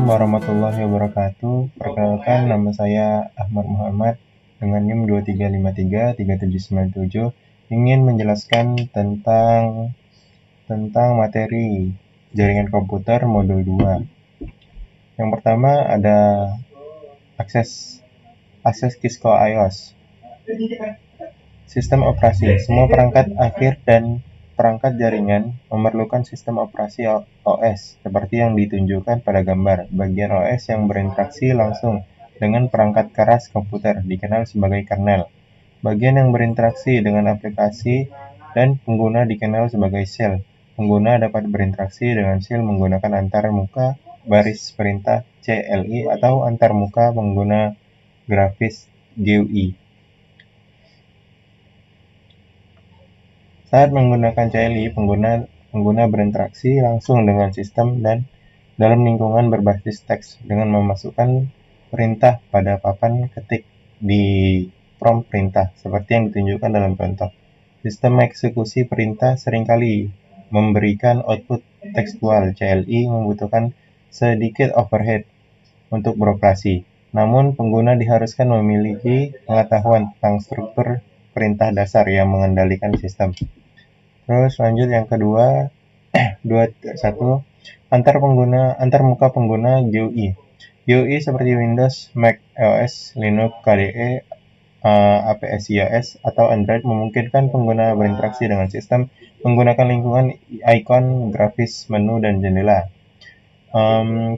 warahmatullahi wabarakatuh. Perkenalkan, nama saya Ahmad Muhammad dengan NIM 23533797 ingin menjelaskan tentang materi jaringan komputer modul 2. Yang pertama ada akses Cisco iOS. Sistem operasi. Semua perangkat akhir dan perangkat jaringan memerlukan sistem operasi OS, seperti yang ditunjukkan pada gambar. Bagian OS yang berinteraksi langsung dengan perangkat keras komputer dikenal sebagai kernel. Bagian yang berinteraksi dengan aplikasi dan pengguna dikenal sebagai shell. Pengguna dapat berinteraksi dengan shell menggunakan antar muka baris perintah CLI atau antar muka pengguna grafis GUI. Saat menggunakan CLI, pengguna berinteraksi langsung dengan sistem dan dalam lingkungan berbasis teks dengan memasukkan perintah pada papan ketik di prompt perintah, seperti yang ditunjukkan dalam contoh. Sistem eksekusi perintah seringkali memberikan output tekstual. CLI membutuhkan sedikit overhead untuk beroperasi, namun pengguna diharuskan memiliki pengetahuan tentang struktur perintah dasar yang mengendalikan sistem. Terus lanjut yang kedua, 21 antar muka pengguna GUI. GUI seperti Windows, Mac OS, Linux, KDE, APS iOS atau Android memungkinkan pengguna berinteraksi dengan sistem menggunakan lingkungan ikon, grafis, menu, dan jendela.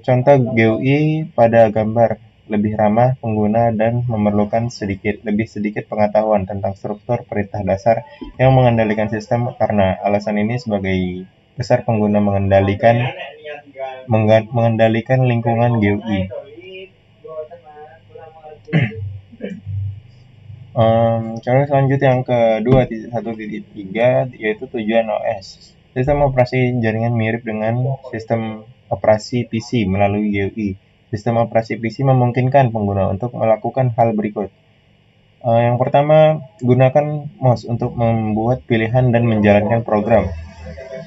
Contoh GUI pada gambar lebih ramah pengguna dan memerlukan lebih sedikit pengetahuan tentang struktur perintah dasar yang mengendalikan sistem. Karena alasan ini, sebagai besar pengguna mengendalikan lingkungan GUI. Cara selanjutnya yang ke-2.1.3 yaitu tujuan OS. Sistem operasi jaringan mirip dengan sistem operasi PC melalui GUI. Sistem operasi PC memungkinkan pengguna untuk melakukan hal berikut. Yang pertama, gunakan mouse untuk membuat pilihan dan menjalankan program.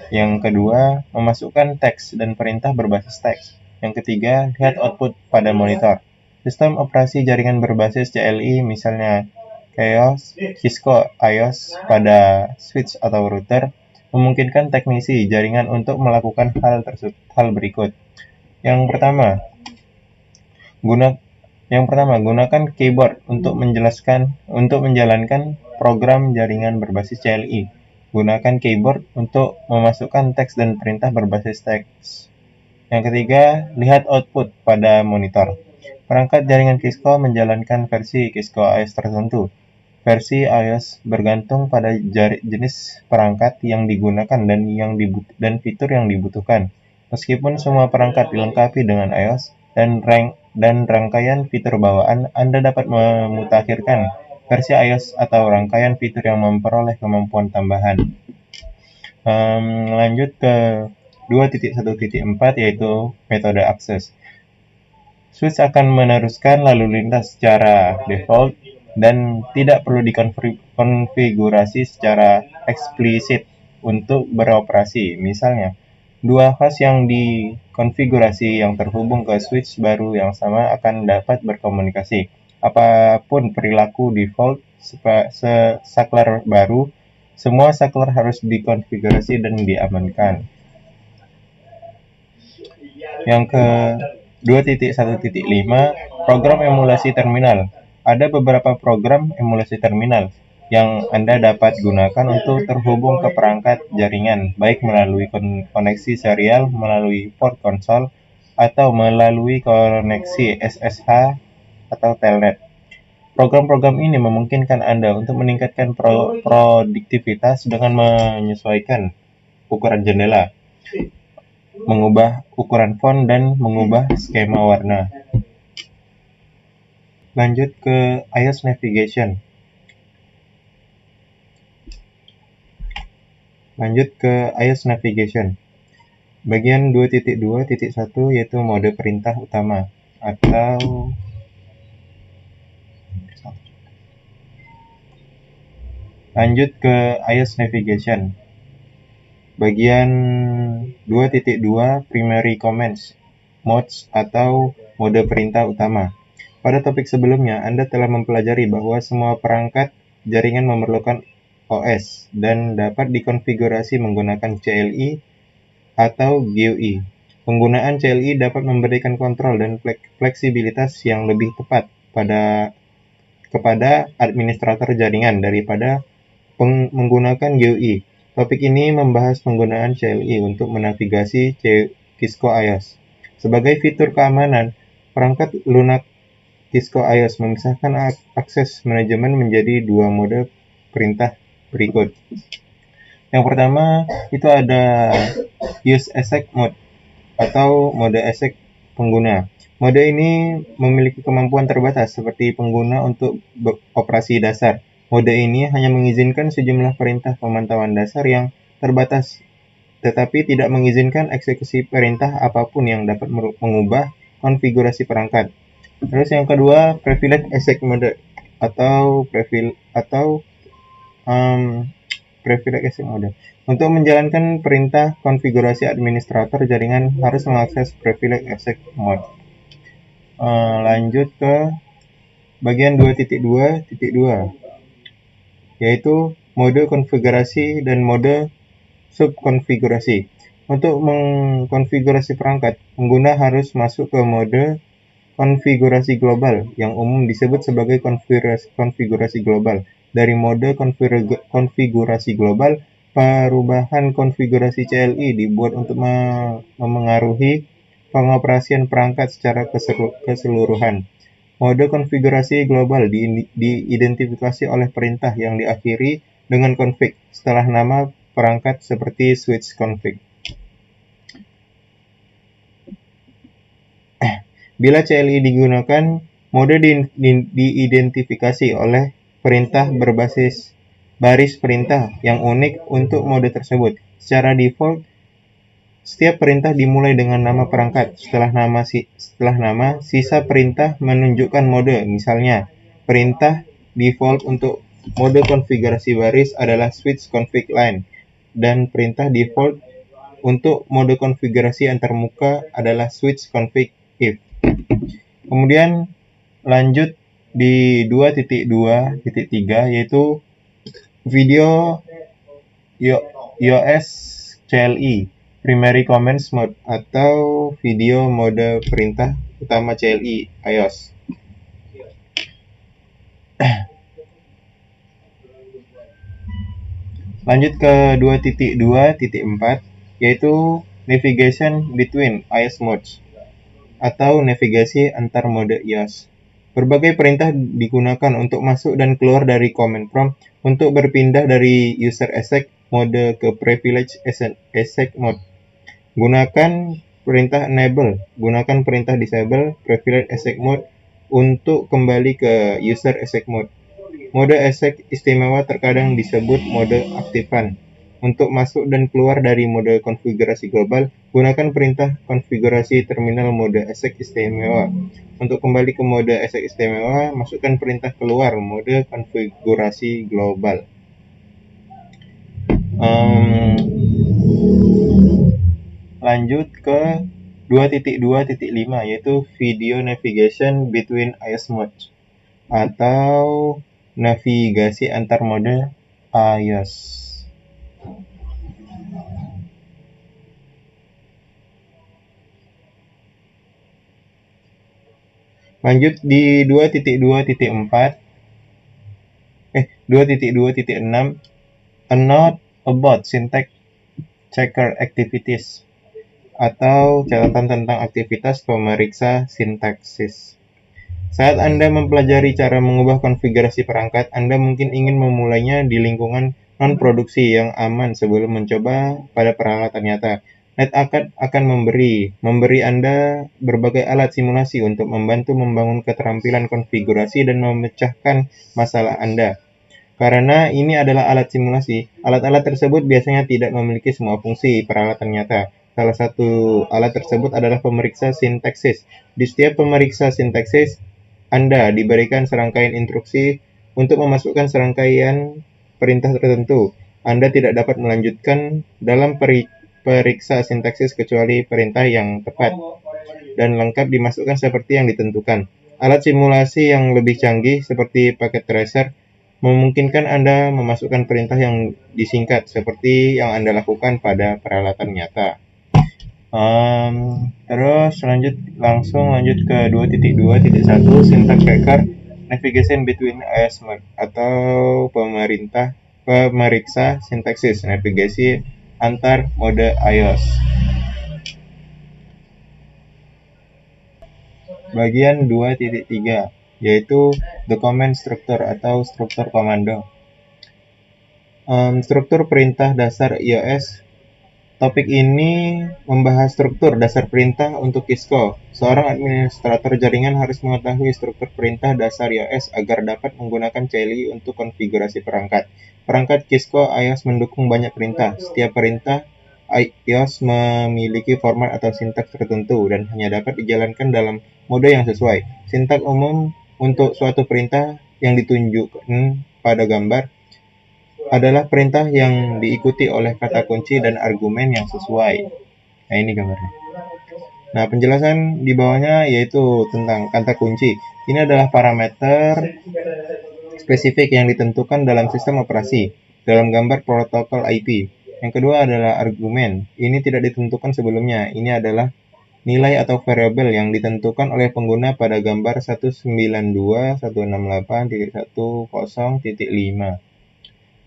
Yang kedua, memasukkan teks dan perintah berbasis teks. Yang ketiga, lihat output pada monitor. Sistem operasi jaringan berbasis CLI, misalnya Cisco iOS pada switch atau router, memungkinkan teknisi jaringan untuk melakukan hal berikut. Yang pertama, gunakan keyboard untuk menjalankan program jaringan berbasis CLI. Gunakan keyboard untuk memasukkan teks dan perintah berbasis teks. Yang ketiga, lihat output pada monitor. Perangkat jaringan Cisco menjalankan versi Cisco iOS tertentu. Versi iOS bergantung pada jenis perangkat yang digunakan dan fitur yang dibutuhkan. Meskipun semua perangkat dilengkapi dengan iOS dan rangkaian fitur bawaan, Anda dapat memutakhirkan versi iOS atau rangkaian fitur yang memperoleh kemampuan tambahan. Lanjut ke 2.1.4 yaitu metode akses. Switch akan meneruskan lalu lintas secara default dan tidak perlu dikonfigurasi secara eksplisit untuk beroperasi. Misalnya, dua host yang dikonfigurasi yang terhubung ke switch baru yang sama akan dapat berkomunikasi. Apapun perilaku default saklar baru, semua saklar harus dikonfigurasi dan diamankan. Yang ke 2.1.5 program emulasi terminal. Ada beberapa program emulasi terminal yang Anda dapat gunakan untuk terhubung ke perangkat jaringan, baik melalui koneksi serial, melalui port konsol, atau melalui koneksi SSH atau telnet. Program-program ini memungkinkan Anda untuk meningkatkan produktivitas dengan menyesuaikan ukuran jendela, mengubah ukuran font, dan mengubah skema warna. Lanjut ke iOS Navigation. Bagian 2.2.1 yaitu mode perintah utama atau lanjut ke iOS Navigation. Bagian 2.2 Primary Commands modes atau mode perintah utama. Pada topik sebelumnya, Anda telah mempelajari bahwa semua perangkat jaringan memerlukan OS dan dapat dikonfigurasi menggunakan CLI atau GUI. Penggunaan CLI dapat memberikan kontrol dan fleksibilitas yang lebih tepat kepada administrator jaringan daripada menggunakan GUI. Topik ini membahas penggunaan CLI untuk menavigasi Cisco iOS. Sebagai fitur keamanan, perangkat lunak Cisco iOS memisahkan akses manajemen menjadi dua mode perintah berikut. Yang pertama itu ada Use Asset Mode atau mode asek pengguna. Mode ini memiliki kemampuan terbatas seperti pengguna untuk operasi dasar. Mode ini hanya mengizinkan sejumlah perintah pemantauan dasar yang terbatas, tetapi tidak mengizinkan eksekusi perintah apapun yang dapat mengubah konfigurasi perangkat. Terus yang kedua, Privilege Asset Mode atau Privilege Asset Mode. Untuk menjalankan perintah konfigurasi administrator jaringan harus mengakses Privilege Asset Mode. Lanjut ke bagian 2.2.2, yaitu mode konfigurasi dan mode subkonfigurasi. Untuk mengkonfigurasi perangkat, pengguna harus masuk ke mode konfigurasi global yang umum disebut sebagai konfigurasi global. Dari mode konfigurasi global, perubahan konfigurasi CLI dibuat untuk memengaruhi pengoperasian perangkat secara keseluruhan. Mode konfigurasi global diidentifikasi oleh perintah yang diakhiri dengan config setelah nama perangkat seperti switch config. Bila CLI digunakan, mode diidentifikasi oleh perintah berbasis baris perintah yang unik untuk mode tersebut. Secara default, setiap perintah dimulai dengan nama perangkat. Setelah nama, sisa perintah menunjukkan mode. Misalnya, perintah default untuk mode konfigurasi baris adalah switch config line, dan perintah default untuk mode konfigurasi antarmuka adalah switch config if. Kemudian lanjut di 2.2.3, yaitu video iOS CLI Primary Commands Mode atau video mode perintah utama CLI iOS. Lanjut ke 2.2.4, yaitu Navigation Between iOS Modes atau navigasi antar mode iOS. Berbagai perintah digunakan untuk masuk dan keluar dari command prompt untuk berpindah dari user asset mode ke privilege asset mode. Gunakan perintah enable, gunakan perintah disable privilege asset mode untuk kembali ke user asset mode. Mode asset istimewa terkadang disebut mode aktifan. Untuk masuk dan keluar dari mode konfigurasi global, gunakan perintah konfigurasi terminal mode asset istimewa. Untuk kembali ke mode asset istimewa, masukkan perintah keluar mode konfigurasi global. Lanjut ke 2.2.5, yaitu video navigation between iOS modes atau navigasi antar mode iOS. Lanjut di 2.2.4, 2.2.6, a note about syntax checker activities atau catatan tentang aktivitas pemeriksa sintaksis. Saat Anda mempelajari cara mengubah konfigurasi perangkat, Anda mungkin ingin memulainya di lingkungan non-produksi yang aman sebelum mencoba pada peralatan nyata. NetAcad akan memberi Anda berbagai alat simulasi untuk membantu membangun keterampilan konfigurasi dan memecahkan masalah Anda. Karena ini adalah alat simulasi, alat-alat tersebut biasanya tidak memiliki semua fungsi peralatan nyata. Salah satu alat tersebut adalah pemeriksa sintaksis. Di setiap pemeriksa sintaksis, Anda diberikan serangkaian instruksi untuk memasukkan serangkaian perintah tertentu. Anda tidak dapat melanjutkan dalam periksa sintaksis kecuali perintah yang tepat. dan lengkap dimasukkan seperti yang ditentukan. Alat simulasi yang lebih canggih seperti paket tracer memungkinkan Anda memasukkan perintah yang disingkat seperti yang Anda lakukan pada peralatan nyata. Terus langsung lanjut ke 2.2.1 syntax checker navigation between IOS atau pemeriksa sintaksis navigasi antar mode iOS. Bagian 2.3 yaitu document structure atau struktur komando. Struktur perintah dasar iOS. Topik ini membahas struktur dasar perintah untuk Xcode. Seorang administrator jaringan harus mengetahui struktur perintah dasar iOS agar dapat menggunakan CLI untuk konfigurasi perangkat. Perangkat Xcode iOS mendukung banyak perintah. Setiap perintah iOS memiliki format atau sintaks tertentu dan hanya dapat dijalankan dalam mode yang sesuai. Sintaks umum untuk suatu perintah yang ditunjukkan pada gambar adalah perintah yang diikuti oleh kata kunci dan argumen yang sesuai. Nah, ini gambarnya. Nah, penjelasan di bawahnya yaitu tentang kata kunci. Ini adalah parameter spesifik yang ditentukan dalam sistem operasi, dalam gambar protokol IP. Yang kedua adalah argumen. Ini tidak ditentukan sebelumnya. Ini adalah nilai atau variabel yang ditentukan oleh pengguna pada gambar 192.168.10.5.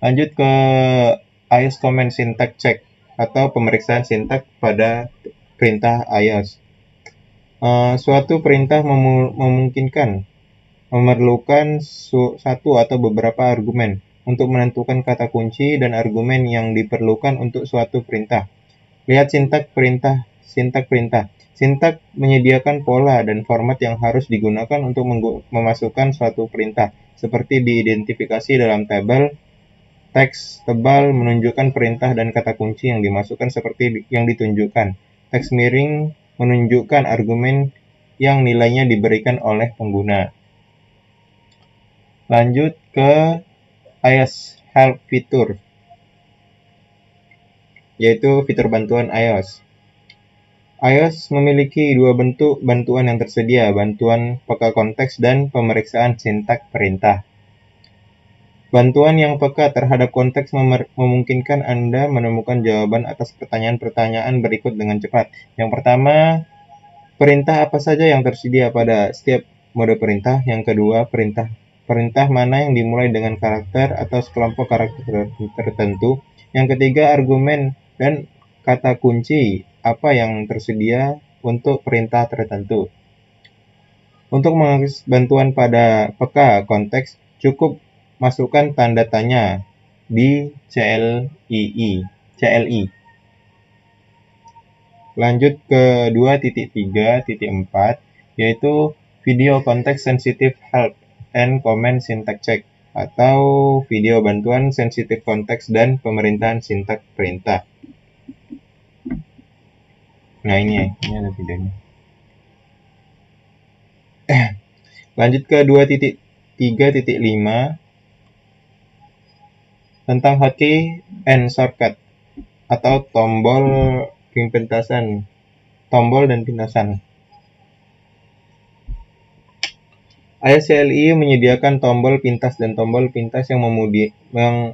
Lanjut ke iOS Command Syntax Check atau pemeriksaan sintak pada perintah iOS. Suatu perintah memerlukan satu atau beberapa argumen untuk menentukan kata kunci dan argumen yang diperlukan untuk suatu perintah. Lihat sintak perintah. Sintak menyediakan pola dan format yang harus digunakan untuk memasukkan suatu perintah, seperti diidentifikasi dalam tabel. Teks tebal menunjukkan perintah dan kata kunci yang dimasukkan seperti yang ditunjukkan. Teks miring menunjukkan argumen yang nilainya diberikan oleh pengguna. Lanjut ke iOS Help Feature, yaitu fitur bantuan iOS. iOS memiliki dua bentuk bantuan yang tersedia, bantuan peka konteks dan pemeriksaan sintak perintah. Bantuan yang peka terhadap konteks memungkinkan Anda menemukan jawaban atas pertanyaan-pertanyaan berikut dengan cepat. Yang pertama, perintah apa saja yang tersedia pada setiap mode perintah. Yang kedua, perintah mana yang dimulai dengan karakter atau sekelompok karakter tertentu. Yang ketiga, argumen dan kata kunci apa yang tersedia untuk perintah tertentu. Untuk mengakses bantuan pada peka konteks, cukup masukkan tanda tanya di CLI. Lanjut ke 2.3.4 yaitu Video Context Sensitive Help and Command Syntax Check atau video bantuan sensitif konteks dan pemerintahan sintak perintah. Nah, ini ada videonya. Lanjut ke 2.3.5 tentang hotkey and shortcut atau tombol dan pintasan. iOS CLI menyediakan tombol pintas dan tombol pintas yang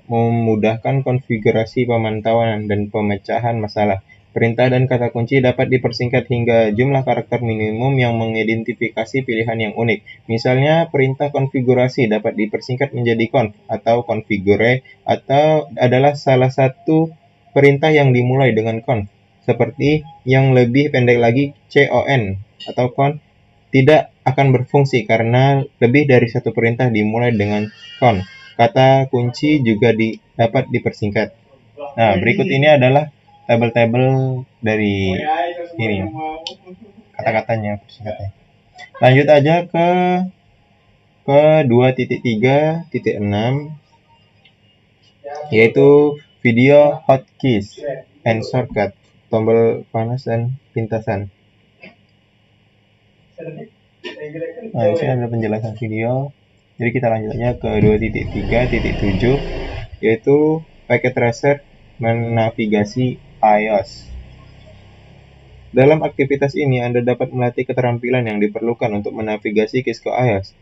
memudahkan konfigurasi pemantauan dan pemecahan masalah. Perintah dan kata kunci dapat dipersingkat hingga jumlah karakter minimum yang mengidentifikasi pilihan yang unik. Misalnya, perintah konfigurasi dapat dipersingkat menjadi conf atau configure atau adalah salah satu perintah yang dimulai dengan conf. Seperti yang lebih pendek lagi, con atau conf tidak akan berfungsi karena lebih dari satu perintah dimulai dengan conf. Kata kunci juga dapat dipersingkat. Nah, berikut ini adalah tabel-tabel dari ini kata-katanya, persingkatnya. Lanjut aja ke 2.3.6 yaitu video hotkeys and shortcut, tombol panas dan pintasan. Nah, di sini ada penjelasan video. Jadi kita lanjut aja ke 2.3.7 yaitu packet tracer menavigasi iOS. Dalam aktivitas ini, Anda dapat melatih keterampilan yang diperlukan untuk menavigasi Kisco iOS,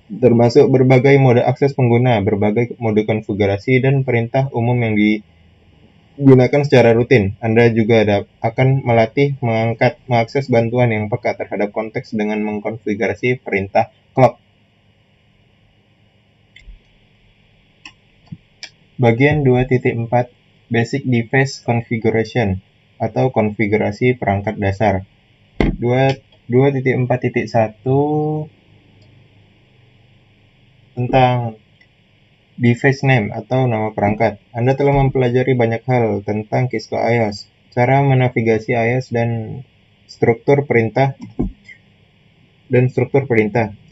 termasuk berbagai mode akses pengguna, berbagai mode konfigurasi, dan perintah umum yang digunakan secara rutin. Anda juga akan melatih mengakses bantuan yang peka terhadap konteks dengan mengkonfigurasi perintah clock. Bagian 2.4 Basic Device Configuration atau konfigurasi perangkat dasar. 2.4.1 tentang device name atau nama perangkat. Anda telah mempelajari banyak hal tentang Kisco iOS, cara menavigasi iOS dan struktur perintah.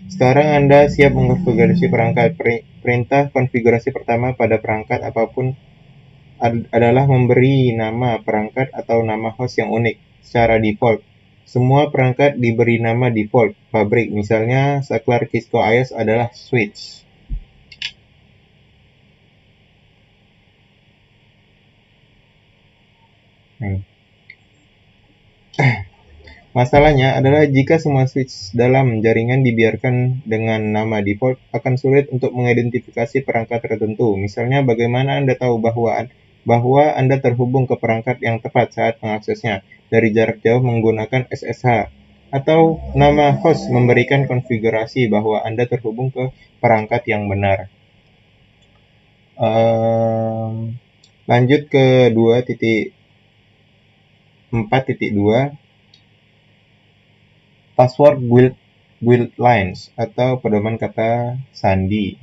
Sekarang Anda siap mengkonfigurasi perangkat. Perintah konfigurasi pertama pada perangkat apapun adalah memberi nama perangkat atau nama host yang unik secara default. Semua perangkat diberi nama default pabrik, misalnya saklar Kisco iOS adalah switch. Masalahnya adalah jika semua switch dalam jaringan dibiarkan dengan nama default, akan sulit untuk mengidentifikasi perangkat tertentu. Misalnya, bagaimana Anda tahu bahwa Anda terhubung ke perangkat yang tepat saat mengaksesnya dari jarak jauh menggunakan SSH, atau nama host memberikan konfigurasi bahwa Anda terhubung ke perangkat yang benar. Lanjut ke 2.4.2 Password guild lines atau pedoman kata sandi.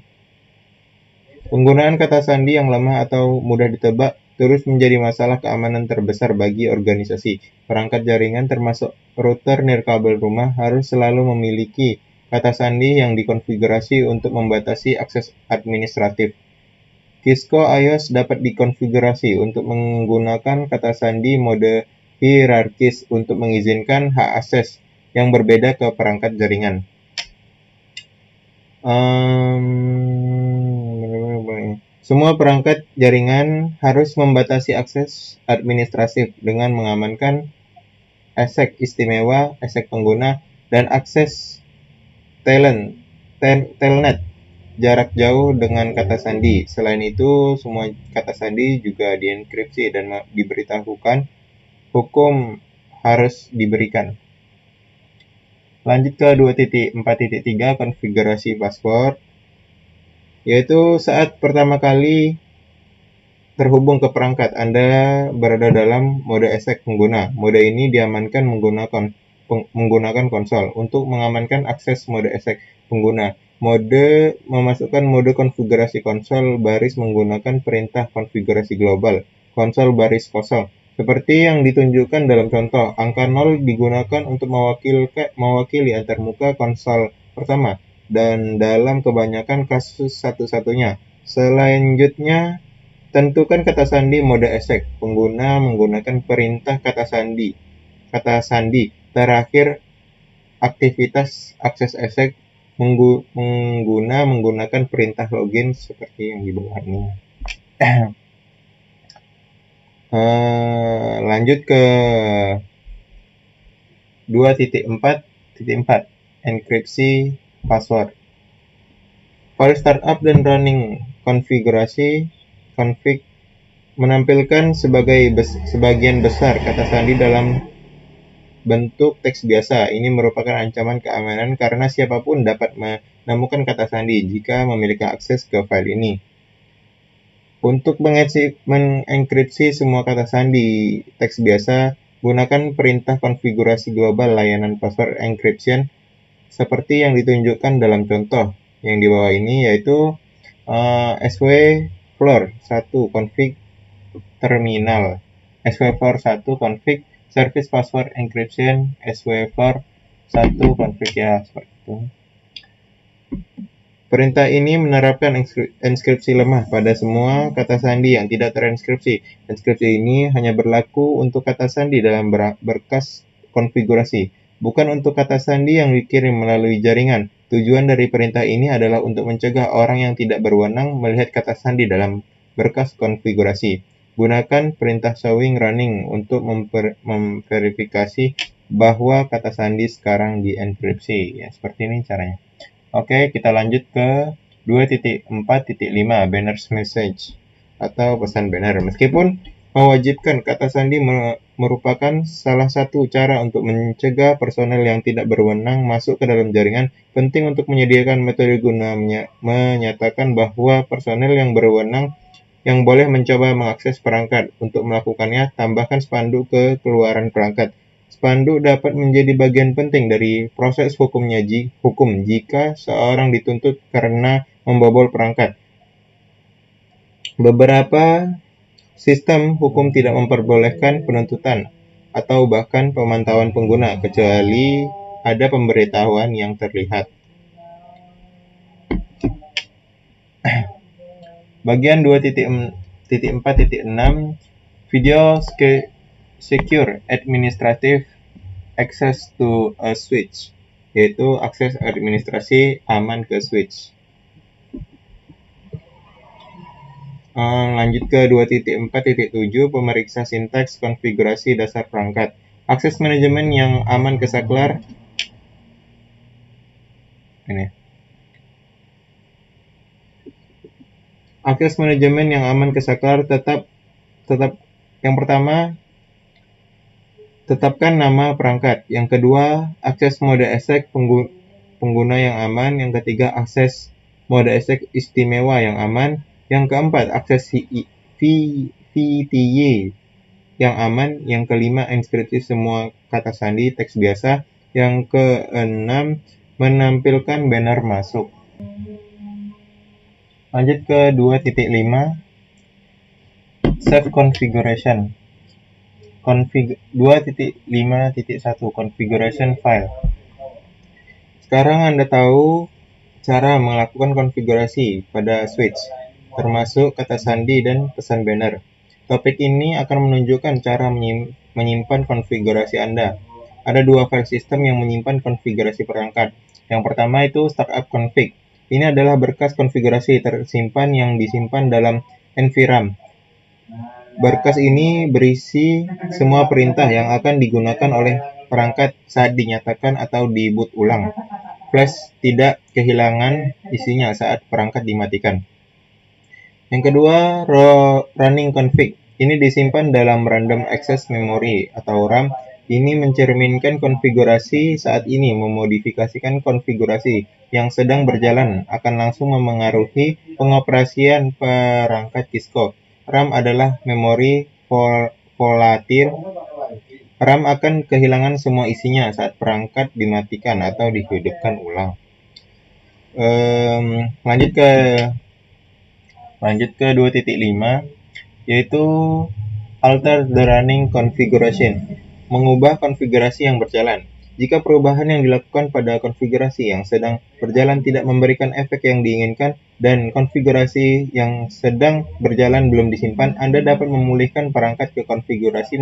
Penggunaan kata sandi yang lemah atau mudah ditebak terus menjadi masalah keamanan terbesar bagi organisasi. Perangkat jaringan termasuk router nirkabel rumah harus selalu memiliki kata sandi yang dikonfigurasi untuk membatasi akses administratif. Kisco iOS dapat dikonfigurasi untuk menggunakan kata sandi mode hierarkis untuk mengizinkan hak akses yang berbeda ke perangkat jaringan. Semua perangkat jaringan harus membatasi akses administratif dengan mengamankan ASIC istimewa, ASIC pengguna, dan akses telnet jarak jauh dengan kata sandi. Selain itu, semua kata sandi juga dienkripsi dan diberitahukan hukum harus diberikan. Lanjut ke 2.4.3 konfigurasi password, yaitu saat pertama kali terhubung ke perangkat, Anda berada dalam mode ASIC pengguna. Mode ini diamankan menggunakan konsol. Untuk mengamankan akses mode ASIC pengguna, memasukkan mode konfigurasi konsol baris menggunakan perintah konfigurasi global, konsol baris kosong. Seperti yang ditunjukkan dalam contoh, angka 0 digunakan untuk mewakili antarmuka konsol pertama, dan dalam kebanyakan kasus satu-satunya. Selanjutnya, tentukan kata sandi mode ASIC pengguna menggunakan perintah kata sandi. Terakhir, aktivitas akses ASIC menggunakan perintah login seperti yang di bawah ini. Lanjut ke 2.4.4 enkripsi password. File startup dan running config menampilkan sebagian besar kata sandi dalam bentuk teks biasa. Ini merupakan ancaman keamanan karena siapapun dapat menemukan kata sandi jika memiliki akses ke file ini. Untuk mengenkripsi semua kata sandi teks biasa, gunakan perintah konfigurasi global layanan password encryption seperti yang ditunjukkan dalam contoh yang di bawah ini, yaitu swfloor 1 config terminal, swfloor 1 config service password encryption, swfloor 1 config, ya seperti itu. Perintah ini menerapkan enskripsi lemah pada semua kata sandi yang tidak terenskripsi. Enskripsi ini hanya berlaku untuk kata sandi dalam berkas konfigurasi, bukan untuk kata sandi yang dikirim melalui jaringan. Tujuan dari perintah ini adalah untuk mencegah orang yang tidak berwenang melihat kata sandi dalam berkas konfigurasi. Gunakan perintah showing running untuk memverifikasi bahwa kata sandi sekarang dienkripsi. Ya, seperti ini caranya. Oke, kita lanjut ke 2.4.5 banners message atau pesan banner. Meskipun mewajibkan, kata sandi merupakan salah satu cara untuk mencegah personel yang tidak berwenang masuk ke dalam jaringan. Penting untuk menyediakan metode guna menyatakan bahwa personel yang berwenang yang boleh mencoba mengakses perangkat. Untuk melakukannya, tambahkan spanduk ke keluaran perangkat. Spanduk dapat menjadi bagian penting dari proses hukum jika seorang dituntut karena membobol perangkat. Beberapa sistem hukum tidak memperbolehkan penuntutan atau bahkan pemantauan pengguna kecuali ada pemberitahuan yang terlihat. Bagian 2.4.6 Video Secure Administrative Access to a Switch, yaitu akses administrasi aman ke switch. Lanjut ke 2.4.7 Pemeriksa sintaks konfigurasi dasar perangkat. Akses manajemen yang aman ke saklar. Ini. Akses manajemen yang aman ke saklar tetap yang pertama, tetapkan nama perangkat. Yang kedua, akses mode ESC pengguna yang aman. Yang ketiga, akses mode ESC istimewa yang aman. Yang keempat, akses VTY yang aman. Yang kelima, inskripsi semua kata sandi teks biasa. Yang keenam, menampilkan banner masuk. Lanjut ke 2.5 Save Configuration. 2.5.1 Configuration File. Sekarang Anda tahu cara melakukan konfigurasi pada switch, termasuk kata sandi dan pesan banner. Topik ini akan menunjukkan cara menyimpan konfigurasi Anda. Ada dua file sistem yang menyimpan konfigurasi perangkat. Yang pertama itu startup config. Ini adalah berkas konfigurasi tersimpan yang disimpan dalam NVRAM. Berkas ini berisi semua perintah yang akan digunakan oleh perangkat saat dinyatakan atau di boot ulang. Flash tidak kehilangan isinya saat perangkat dimatikan. Yang kedua, running config. Ini disimpan dalam random access memory atau RAM. Ini mencerminkan konfigurasi saat ini. Memodifikasikan konfigurasi yang sedang berjalan akan langsung memengaruhi pengoperasian perangkat Cisco. RAM adalah memori volatil. RAM akan kehilangan semua isinya saat perangkat dimatikan atau dihidupkan ulang. Lanjut ke 2.5 yaitu alter the running configuration, mengubah konfigurasi yang berjalan. Jika perubahan yang dilakukan pada konfigurasi yang sedang berjalan tidak memberikan efek yang diinginkan dan konfigurasi yang sedang berjalan belum disimpan, Anda dapat memulihkan perangkat ke konfigurasi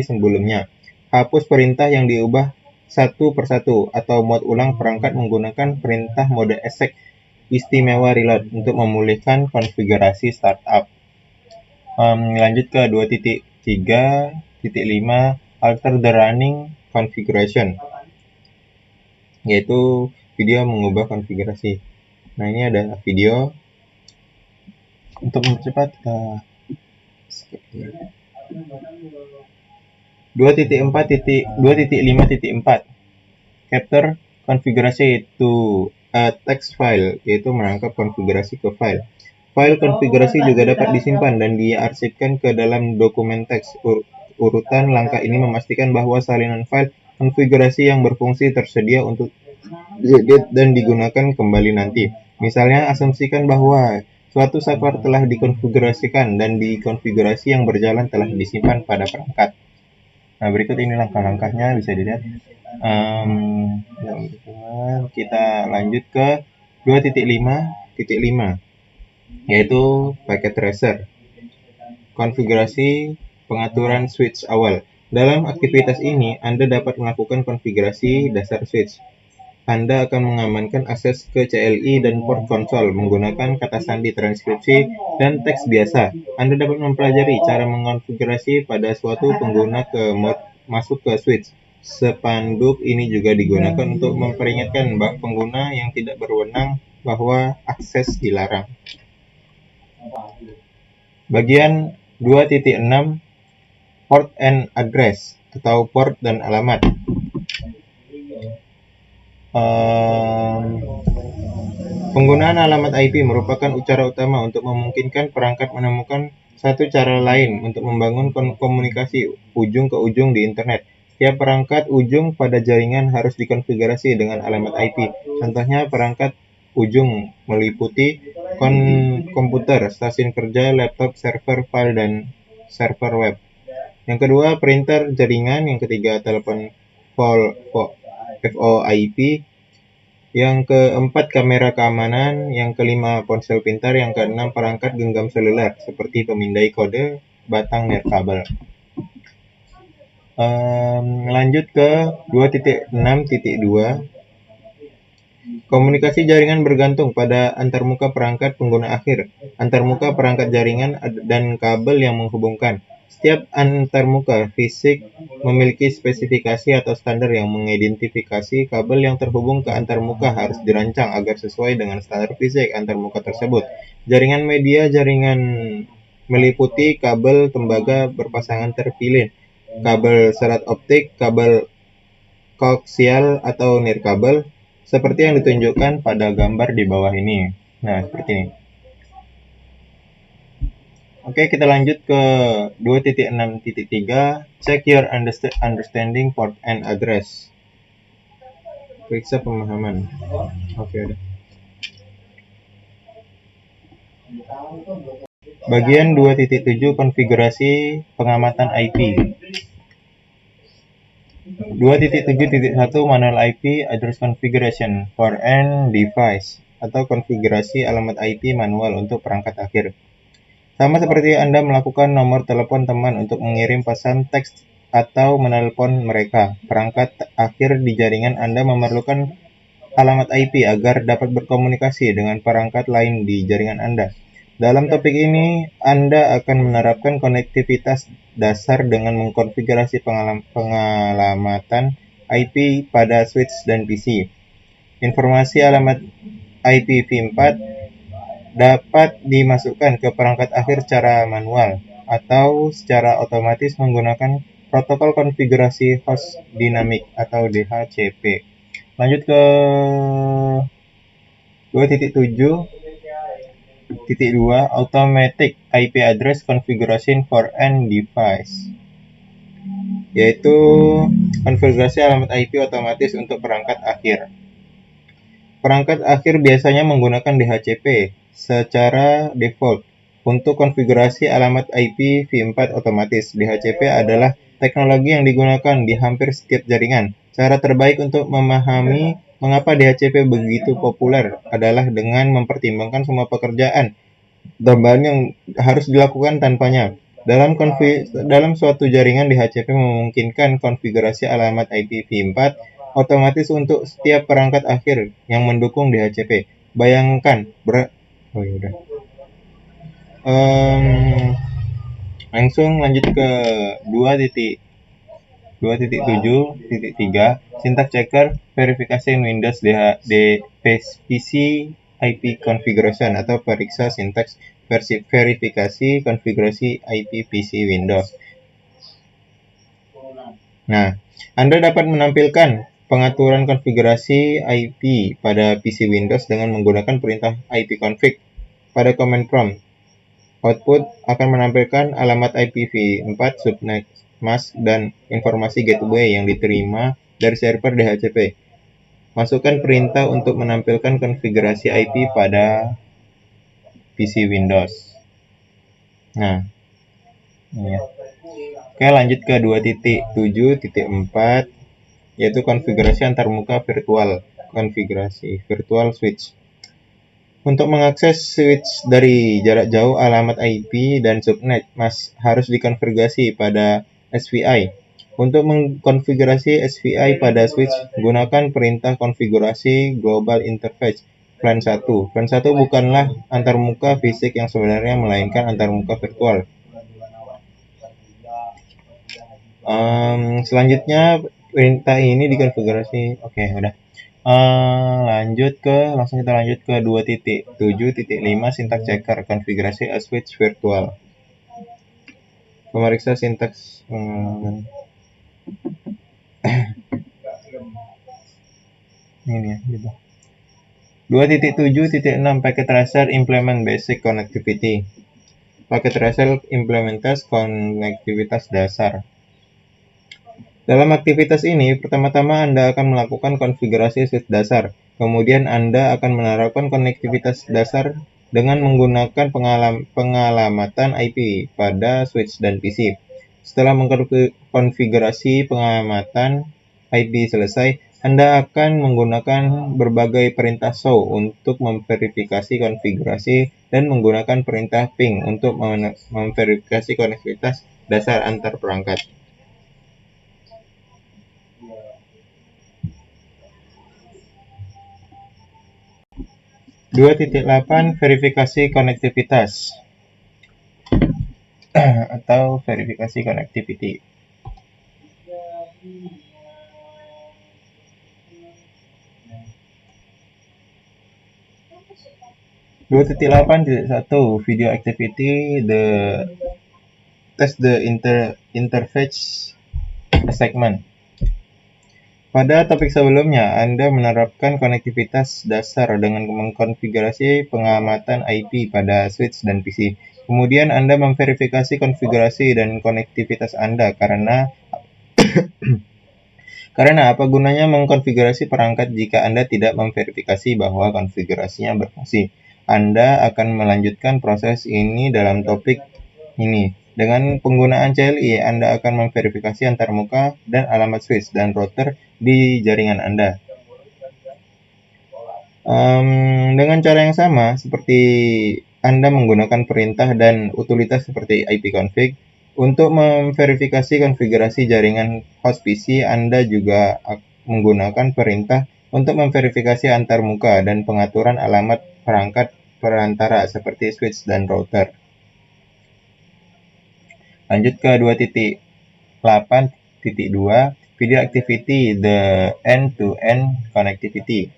sebelumnya. Hapus perintah yang diubah satu persatu atau mod ulang perangkat menggunakan perintah mode ESC istimewa reload untuk memulihkan konfigurasi startup. Lanjut ke 2.3.5 alter the running configuration, yaitu video mengubah konfigurasi. Nah, ini ada video. Untuk mempercepat 2.5.4 capture konfigurasi to a text file, yaitu menangkap konfigurasi ke file. File konfigurasi juga dapat disimpan dan diarsipkan ke dalam dokumen teks. Urutan langkah ini memastikan bahwa salinan file konfigurasi yang berfungsi tersedia untuk diedit dan digunakan kembali nanti. Misalnya, asumsikan bahwa suatu saklar telah dikonfigurasikan dan di konfigurasi yang berjalan telah disimpan pada perangkat. Nah, berikut ini langkah-langkahnya, bisa dilihat. Kita lanjut ke 2.5.5 yaitu packet tracer. Konfigurasi pengaturan switch awal. Dalam aktivitas ini, Anda dapat melakukan konfigurasi dasar switch. Anda akan mengamankan akses ke CLI dan port konsol menggunakan kata sandi transkripsi dan teks biasa. Anda dapat mempelajari cara mengonfigurasi pada suatu pengguna masuk ke switch. Spanduk ini juga digunakan untuk memperingatkan pengguna yang tidak berwenang bahwa akses dilarang. Bagian 2.6 Port and Address atau port dan alamat. Penggunaan alamat IP merupakan cara utama untuk memungkinkan perangkat menemukan satu cara lain untuk membangun komunikasi ujung ke ujung di internet. Setiap perangkat ujung pada jaringan harus dikonfigurasi dengan alamat IP. Contohnya perangkat ujung meliputi komputer, stasiun kerja, laptop, server file, dan server web. Yang kedua, printer jaringan. Yang ketiga, telepon VoIP. Yang keempat, kamera keamanan. Yang kelima, ponsel pintar. Yang keenam, perangkat genggam seluler seperti pemindai kode, batang nirkabel. Lanjut ke 2.6.2. Komunikasi jaringan bergantung pada antarmuka perangkat pengguna akhir, antarmuka perangkat jaringan, dan kabel yang menghubungkan. Setiap antarmuka fisik memiliki spesifikasi atau standar yang mengidentifikasi kabel yang terhubung ke antarmuka harus dirancang agar sesuai dengan standar fisik antarmuka tersebut. Jaringan media jaringan meliputi kabel tembaga berpasangan terpilih, kabel serat optik, kabel koaksial atau nirkabel, seperti yang ditunjukkan pada gambar di bawah ini. Nah, seperti ini. Oke, kita lanjut ke 2.6.3. Check your understanding port and address. Periksa pemahaman. Oke, udah. Bagian 2.7 konfigurasi pengamatan IP. 2.7.1 Manual IP Address Configuration for End Device atau konfigurasi alamat IP manual untuk perangkat akhir. Sama seperti Anda melakukan nomor telepon teman untuk mengirim pesan teks atau menelpon mereka, perangkat akhir di jaringan Anda memerlukan alamat IP agar dapat berkomunikasi dengan perangkat lain di jaringan Anda. Dalam topik ini, Anda akan menerapkan konektivitas dasar dengan mengkonfigurasi pengalamatan IP pada switch dan PC. Informasi alamat IPv4 dapat dimasukkan ke perangkat akhir secara manual atau secara otomatis menggunakan protokol konfigurasi host dinamik atau DHCP. Lanjut ke 2.7.2 Automatic IP Address Configuration for End Device, yaitu konfigurasi alamat IP otomatis untuk perangkat akhir. Perangkat akhir biasanya menggunakan DHCP secara default. Untuk konfigurasi alamat IPv4 otomatis, DHCP adalah teknologi yang digunakan di hampir setiap jaringan. Cara terbaik untuk memahami mengapa DHCP begitu populer adalah dengan mempertimbangkan semua pekerjaan tambahan yang harus dilakukan tanpanya. Dalam suatu jaringan, DHCP memungkinkan konfigurasi alamat IPv4 otomatis untuk setiap perangkat akhir yang mendukung DHCP. Bayangkan langsung lanjut ke 2.7.3 Syntax Checker Verifikasi Windows PC IP Configuration atau periksa sintaks verifikasi konfigurasi IP PC Windows. Nah, Anda dapat menampilkan pengaturan konfigurasi IP pada PC Windows dengan menggunakan perintah ipconfig pada command prompt. Output akan menampilkan alamat IPv4, subnet, mask, dan informasi gateway yang diterima dari server DHCP. Masukkan perintah untuk menampilkan konfigurasi IP pada PC Windows. Nah, ini ya. Oke, lanjut ke 2.7.4, yaitu konfigurasi antarmuka virtual, konfigurasi virtual switch. Untuk mengakses switch dari jarak jauh, alamat IP dan subnet harus dikonfigurasi pada SVI. Untuk mengkonfigurasi SVI pada switch, gunakan perintah konfigurasi Global Interface Plan 1. Plan 1 bukanlah antarmuka fisik yang sebenarnya, melainkan antarmuka virtual. Selanjutnya perintah ini dikonfigurasi. Oke, udah. Langsung kita lanjut ke 2.7.5 syntax checker, konfigurasi a switch virtual. Pemeriksa sintaks ini ya, gitu. 2.7.6 Packet Tracer Implement Basic Connectivity. Packet Tracer implementas konektivitas dasar. Dalam aktivitas ini, pertama-tama Anda akan melakukan konfigurasi switch dasar. Kemudian Anda akan menerapkan konektivitas dasar dengan menggunakan pengalamatan IP pada switch dan PC. Setelah mengkonfigurasi pengalamatan IP selesai, Anda akan menggunakan berbagai perintah show untuk memverifikasi konfigurasi dan menggunakan perintah ping untuk memverifikasi konektivitas dasar antar perangkat. 2.8 Verifikasi konektivitas atau verifikasi connectivity. Video activity test the interface segment. Pada topik sebelumnya, Anda menerapkan konektivitas dasar dengan mengkonfigurasi pengamatan IP pada switch dan PC. Kemudian Anda memverifikasi konfigurasi dan konektivitas Anda karena apa gunanya mengkonfigurasi perangkat jika Anda tidak memverifikasi bahwa konfigurasinya berfungsi. Anda akan melanjutkan proses ini dalam topik ini. Dengan penggunaan CLI, Anda akan memverifikasi antarmuka dan alamat switch dan router di jaringan Anda. Dengan cara yang sama, seperti Anda menggunakan perintah dan utilitas seperti ipconfig, untuk memverifikasi konfigurasi jaringan host PC, Anda juga menggunakan perintah untuk memverifikasi antarmuka dan pengaturan alamat perangkat perantara seperti switch dan router. Lanjut ke 2.8.2 Video Activity the End-to-End Connectivity.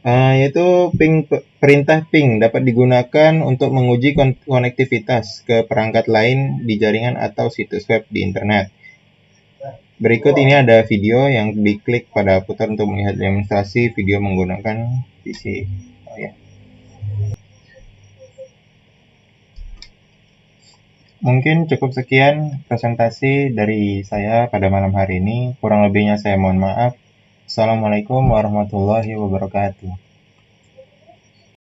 Yaitu perintah ping dapat digunakan untuk menguji konektivitas ke perangkat lain di jaringan atau situs web di internet. Berikut ini ada video yang diklik pada putar untuk melihat demonstrasi video menggunakan PC. Mungkin cukup sekian presentasi dari saya pada malam hari ini. Kurang lebihnya saya mohon maaf. Assalamualaikum warahmatullahi wabarakatuh.